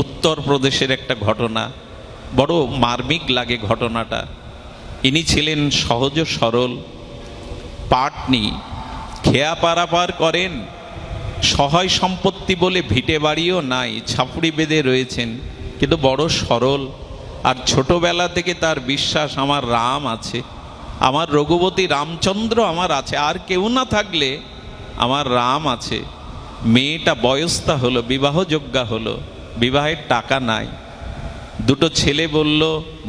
উত্তরপ্রদেশের একটা ঘটনা, বড় মার্মিক লাগে ঘটনাটা। ইনি ছিলেন সহজ সরল পাটনি, খেয়া পারাপার করেন, সহায় সম্পত্তি বলে ভিটে বাড়িও নাই, ছাপুড়ি বেঁধে রয়েছেন, কিন্তু বড় সরল। আর ছোটবেলা থেকে তার বিশ্বাস আমার রাম আছে, আমার রঘুপতি রামচন্দ্র আমার আছে, আর কেউ না থাকলে আমার রাম আছে। মেয়েটা বয়স্তা হলো, বিবাহযোগ্যা হলো, বিবাহের টাকা নাই। দুটো ছেলে বলল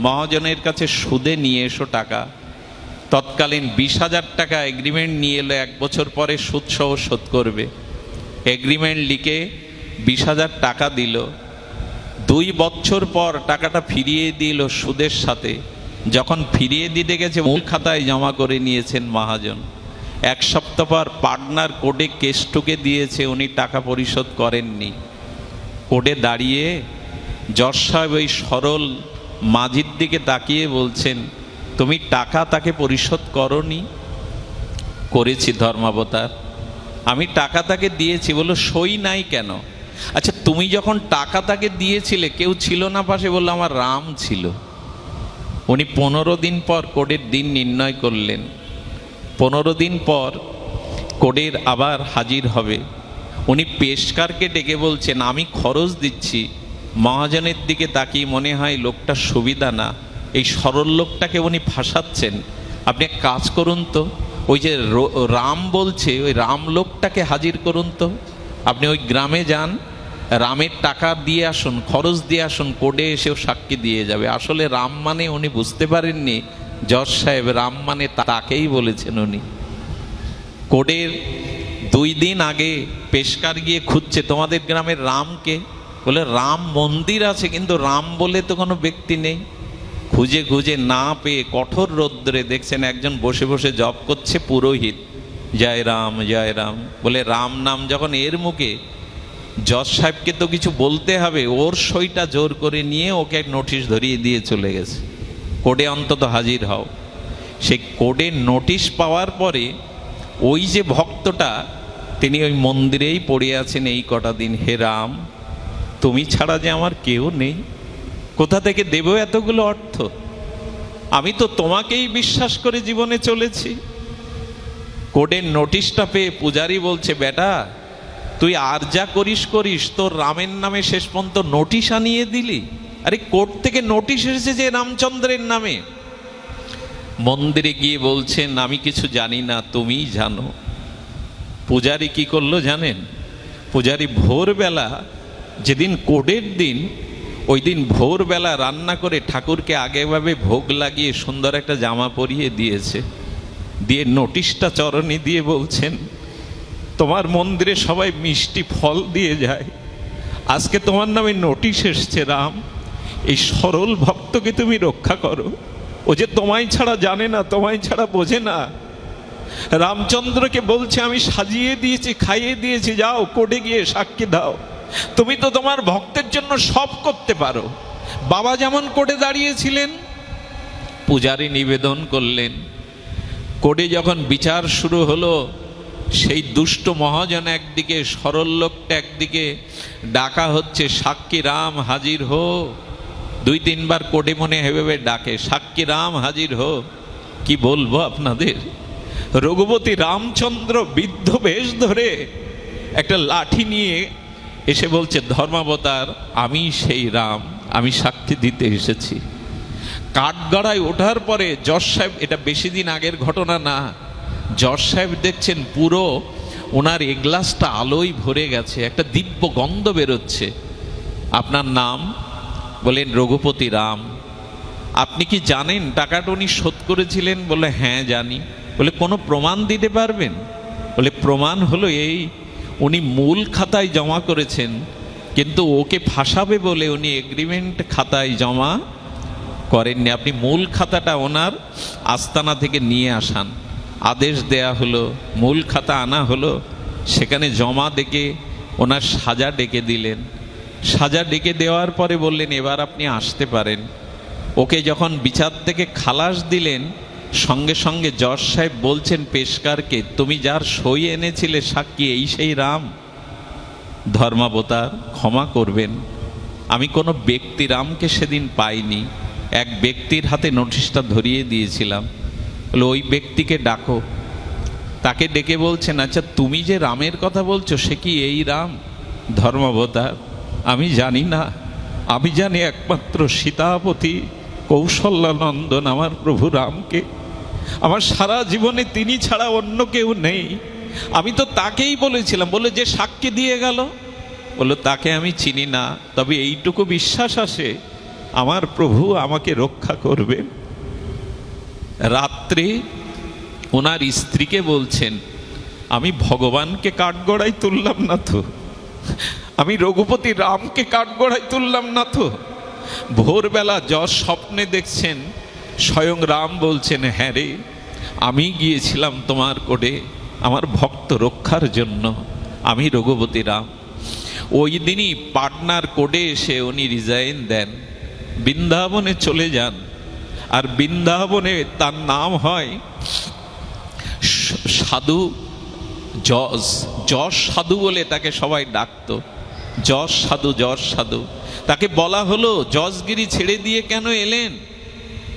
মহাজনের কাছে সুদে নিয়ে এসো টাকা। তৎকালীন 20,000 টাকা এগ্রিমেন্ট নিয়ে এলো, 1 বছর পরে সুদসহ শোধ করবে। এগ্রিমেন্ট লিখে 20,000 টাকা দিল। 2 বছর পর টাকাটা ফিরিয়ে দিল সুদের সাথে। যখন ফিরিয়ে দিতে গেছে মূল খাতায় জমা করে নিয়েছেন মহাজন। 1 সপ্তাহ পর পার্টনার কোর্টে কেস ঠুকে দিয়েছে, উনি টাকা পরিশোধ করেননি। কোর্টে দাঁড়িয়ে জজ সাহেব ওই সরল মাঝির দিকে তাকিয়ে বলছেন, তুমি টাকা তাকে পরিশোধ করনি? করেছি ধর্মাবতার, আমি টাকা তাকে দিয়েছি। বললো সই নাই কেন? আচ্ছা তুমি যখন টাকা তাকে দিয়েছিলে কেউ ছিল না পাশে? বললো আমার রাম ছিল। উনি 15 দিন পর কোর্টের দিন নির্ণয় করলেন। 15 দিন পর কোর্টের আবার হাজির হবে। উনি পেশকারকে ডেকে বলছেন, আমি খরচ দিচ্ছি। মহাজনের দিকে তাকিয়ে মনে হয় লোকটা সুবিধা না, এই সরল লোকটাকে উনি ফাঁসাচ্ছেন। আপনি এক কাজ করুন তো, ওই যে রাম বলছে ওই রাম লোকটাকে হাজির করুন তো। আপনি ওই গ্রামে যান, রামের টাকা দিয়ে আসুন, খরচ দিয়ে আসুন, কোর্টে এসেও সাক্ষী দিয়ে যাবে। আসলে রাম মানে উনি বুঝতে পারেননি, জজ সাহেব রাম মানে তাকেই বলেছেন উনি। কোর্টের 2 দিন আগে পেশকার গিয়ে খুঁজছে তোমাদের গ্রামের রামকে। বলে রাম মন্দির আছে কিন্তু রাম বলে তো কোনো ব্যক্তি নেই। খুঁজে খুঁজে না পেয়ে কঠোর রৌদ্রে দেখছেন একজন বসে বসে জপ করছে, পুরোহিত, জয় রাম জয় রাম বলে। রাম নাম যখন এর মুখে, জজ সাহেবকে তো কিছু বলতে হবে, ওর সইটা জোর করে নিয়ে ওকে এক নোটিশ ধরিয়ে দিয়ে চলে গেছে, কোর্টে অন্তত হাজির হও। সেই কোর্টে নোটিশ পাওয়ার পরে ওই যে ভক্তটা তিনি ওই মন্দিরেই পড়ে আছেন এই কটা দিন, হে রাম তুমি ছাড়া যে আমার কেউ নেই, কোথা থেকে দেব এতগুলো অর্থ? আমি তো তোমাকেই বিশ্বাস করে জীবনে চলেছি। কোর্টের নোটিশটা পেয়ে পূজারি বলছে, বেটা তুই আর যা করিস করিস, তোর রামের নামে শেষ পর্যন্ত নোটিশ আনিয়ে দিলি। আরে কোর্ট থেকে নোটিশ এসেছে যে রামচন্দ্রের নামে। মন্দিরে গিয়ে বলছেন আমি কিছু জানি না, তুমিই জানো। পূজারি কি করলো জানেন? পূজারি ভোরবেলা, যেদিন কোর্টের দিন, ওই দিন ভোরবেলা রান্না করে ঠাকুরকে আগেভাবে ভোগ লাগিয়ে সুন্দর একটা জামা পরিয়ে দিয়েছে। দিয়ে নোটিশটা চরণে দিয়ে বলছেন, তোমার মন্দিরে সবাই মিষ্টি ফল দিয়ে যায়, আজকে তোমার নামে নোটিশ এসছে রাম, এই সরল ভক্তকে তুমি রক্ষা করো। ও যে তোমায় ছাড়া জানে না, তোমায় ছাড়া বোঝে না। রামচন্দ্রকে বলছে আমি সাজিয়ে দিয়েছি, খাইয়ে দিয়েছি, যাও কোর্টে গিয়ে সাক্ষী দাও। তুমি তো তোমার ভক্তের জন্য সব করতে পারো। বাবা যেমন কোর্টে দাঁড়িয়েছিলেন। পূজারী নিবেদন করলেন। কোর্টে যখন বিচার শুরু হলো, সেই দুষ্ট মহাজন একদিকে, সরল লোকটা একদিকে, ডাকা হচ্ছে সাক্ষী রাম হাজির হো। 2-3 বার কোর্টে মনে হেবে ডাকে, সাক্ষী রাম হাজির হো। কি বলবো আপনাদের, রঘুপতি রামচন্দ্র বৃদ্ধ বেশ ধরে একটা লাঠি নিয়ে এসে বলছে, ধর্মাবতার আমি সেই রাম, আমি সাক্ষী দিতে এসেছি। কাঠগড়ায় ওঠার পরে জজ সাহেব, এটা বেশি দিন আগের ঘটনা না, জজ সাহেব দেখছেন পুরো ওনার এগ্লাসটা আলোয় ভরে গেছে, একটা দিব্য গন্ধ বেরোচ্ছে। আপনার নাম? বলেন রঘুপতি রাম। আপনি কি জানেন টাকাটা উনি শোধ করেছিলেন? বলে হ্যাঁ জানি। বলে কোনো প্রমাণ দিতে পারবেন? বলে প্রমাণ হলো এই, উনি মূল খাতায় জমা করেছেন, কিন্তু ওকে ফাঁসাবে বলে উনি এগ্রিমেন্ট খাতায় জমা করেননি। আপনি মূল খাতাটা ওনার আস্তানা থেকে নিয়ে আসান। আদেশ দেয়া হলো, মূল খাতা আনা হলো, সেখানে জমা ডেকে ওনার সাজা ডেকে দিলেন। সাজা ডেকে দেওয়ার পরে বললেন এবার আপনি আসতে পারেন। ওকে যখন বিচার থেকে খালাস দিলেন, সঙ্গে সঙ্গে জজ সাহেব বলছেন পেশকারকে, তুমি যার সই এনেছিলে সাক্ষী, এই সেই রাম? ধর্মাবতার ক্ষমা করবেন, আমি কোনো ব্যক্তি রামকে সেদিন পাইনি, এক ব্যক্তির হাতে নোটিশটা ধরিয়ে দিয়েছিলাম। বলে ওই ব্যক্তিকে ডাকো। তাকে ডেকে বলছেন, আচ্ছা তুমি যে রামের কথা বলছো সে কি এই রাম ধর্মাবতার? আমি জানি না, আমি জানি একমাত্র সীতাপতি কৌশল্যানন্দন আমার প্রভু রামকে। আমার সারা জীবনে তিনি ছাড়া অন্য কেউ নেই। আমি তো তাকেই বলেছিলাম। বলে যে সাক্ষী দিয়ে গেল, বললো তাকে আমি চিনি না, তবে এইটুকু বিশ্বাস আসে আমার প্রভু আমাকে রক্ষা করবেন। রাত্রে ওনার স্ত্রীকে বলছেন, আমি ভগবানকে কাঠগড়ায় তুললাম না তো, আমি রঘুপতি রামকে কাঠগড়ায় তুললাম না তো। ভোরবেলা যশ স্বপ্নে দেখছেন স্বয়ং রাম বলছেন, হ্যাঁ রে, আমি গিয়েছিলাম তোমার কোডে আমার ভক্ত রক্ষার জন্য, আমি রঘুপতি রাম। ওই দিনই পাটনার কোডে এসে উনি রিজাইন দেন, বৃন্দাবনে চলে যান। আর বৃন্দাবনে তার নাম হয় সাধু যশ। যশ সাধু বলে তাকে সবাই ডাকতো, যশ সাধু, যশ সাধু। তাকে বলা হলো যশগিরি ছেড়ে দিয়ে কেন এলেন?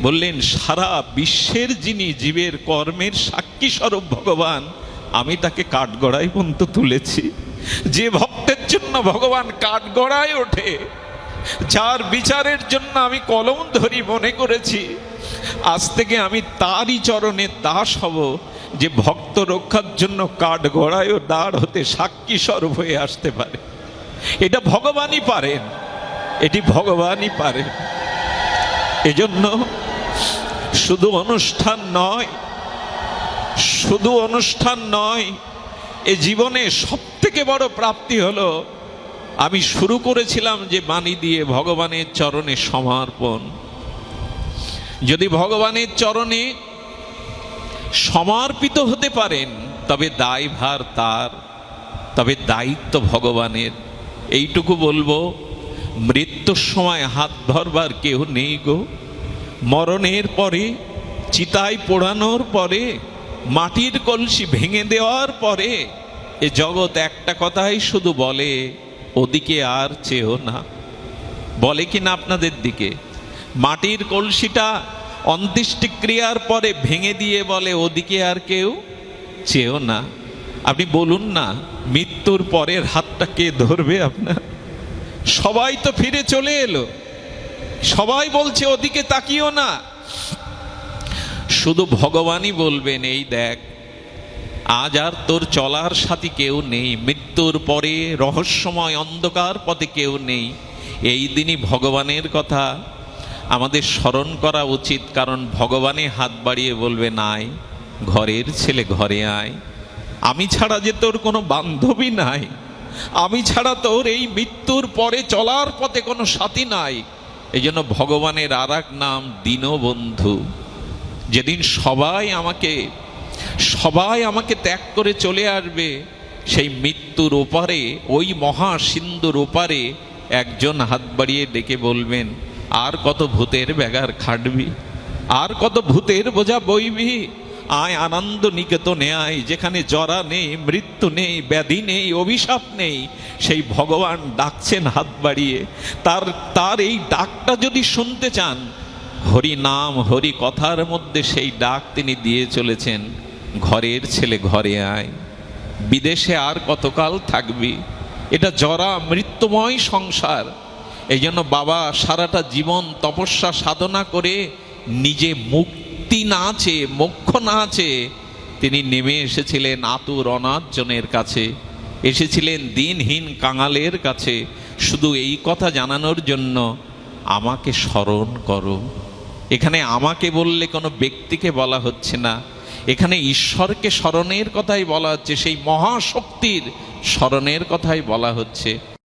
বললেন, সারা বিশ্বের যিনি জীবের কর্মের সাক্ষী স্বরূপ ভগবান, আমি তাকে কাঠগড়ায় পর্যন্ত তুলেছি। যে ভক্তের জন্য ভগবান কাঠগড়ায় ওঠে, যার বিচারের জন্য আমি কলম ধরি মনে করেছি, আজ থেকে আমি তারই চরণে দাস হব, যে ভক্ত রক্ষার জন্য কাঠগড়ায়ও দাঁড় হতে সাক্ষী স্বরূপ হয়ে আসতে পারে। এটা ভগবানই পারেন, এটি ভগবানই পারেন। এজন্য শুধু অনুষ্ঠান নয়, শুধু অনুষ্ঠান নয়, এ জীবনে সব থেকে বড় প্রাপ্তি হলো, আমি শুরু করেছিলাম যে বাণী দিয়ে ভগবানের চরণে সমর্পণ। যদি ভগবানের চরণে সমর্পিত হতে পারেন তবে দায়ভার তার, তবে দায়িত্ব ভগবানের। এইটুকু বলবো, মৃত্যুর সময় হাত ধরবার কেউ নেই গো। মরণের পরে, চিতায় পোড়ানোর পরে, মাটির কলসি ভেঙে দেওয়ার পরে এ জগৎ একটা কথাই শুধু বলে, ওদিকে আর চেয়েও না। বলে কি না আপনাদের দিকে? মাটির কলসিটা অন্ত্যেষ্টিক্রিয়ার পরে ভেঙে দিয়ে বলে, ওদিকে আর কেউ চেয়েও না। আপনি বলুন না, মৃত্যুর পরের হাতটা কে ধরবে আপনার? সবাই তো ফিরে চলে এলো, সবাই বলছে ওদিকে তাকিও না। শুধু ভগবানই বলবেন, এই দেখ, আজ আর তোর চলার সাথী কেউ নেই, মৃত্যুর পরে রহস্যময় অন্ধকার পথে কেউ নেই। এই দিনই ভগবানের কথা আমাদের স্মরণ করা উচিত, কারণ ভগবানে হাত বাড়িয়ে বলবে, নাই ঘরের ছেলে ঘরে আয়। আমি ছাড়া যে তোর কোনো বান্ধবী নাই, আমি ছাড়া তোর এই মৃত্যুর পরে চলার পথে কোনো সাথী নাই। এই জন্য ভগবানের আর এক নাম দীনবন্ধু। যেদিন সবাই আমাকে ত্যাগ করে চলে আসবে, সেই মৃত্যুর ওপারে, ওই মহা সিন্ধুর ওপারে একজন হাত বাড়িয়ে ডেকে বলবেন, আর কত ভূতের ব্যাগার খাটবি, আর কত ভূতের বোঝা বইবি, আয় আনন্দ নিকেতনে আয়, যেখানে জরা নেই, মৃত্যু নেই, ব্যাধি নেই, অভিশাপ নেই। সেই ভগবান ডাকছেন হাত বাড়িয়ে। তার এই ডাকটা যদি শুনতে চান, হরি নাম হরি কথার মধ্যে সেই ডাক তিনি দিয়ে চলেছেন, ঘরের ছেলে ঘরে আয়। বিদেশে আর কতকাল থাকবি? এটা জরা মৃত্যুময় সংসার। এই জন্য বাবা সারাটা জীবন তপস্যা সাধনা করে নিজে মুক্তি না চেয়ে, মোক্ষ না চেয়ে তিনি নেমে এসেছিলেন আতুর অনাথজনের কাছে, এসেছিলেন দিনহীন কাঙালের কাছে, শুধু এই কথা জানানোর জন্য, আমাকে স্মরণ করো। এখানে আমাকে বললে কোনো ব্যক্তিকে বলা হচ্ছে না, এখানে ঈশ্বরকে স্মরণের কথাই বলা হচ্ছে, সেই মহাশক্তির স্মরণের কথাই বলা হচ্ছে।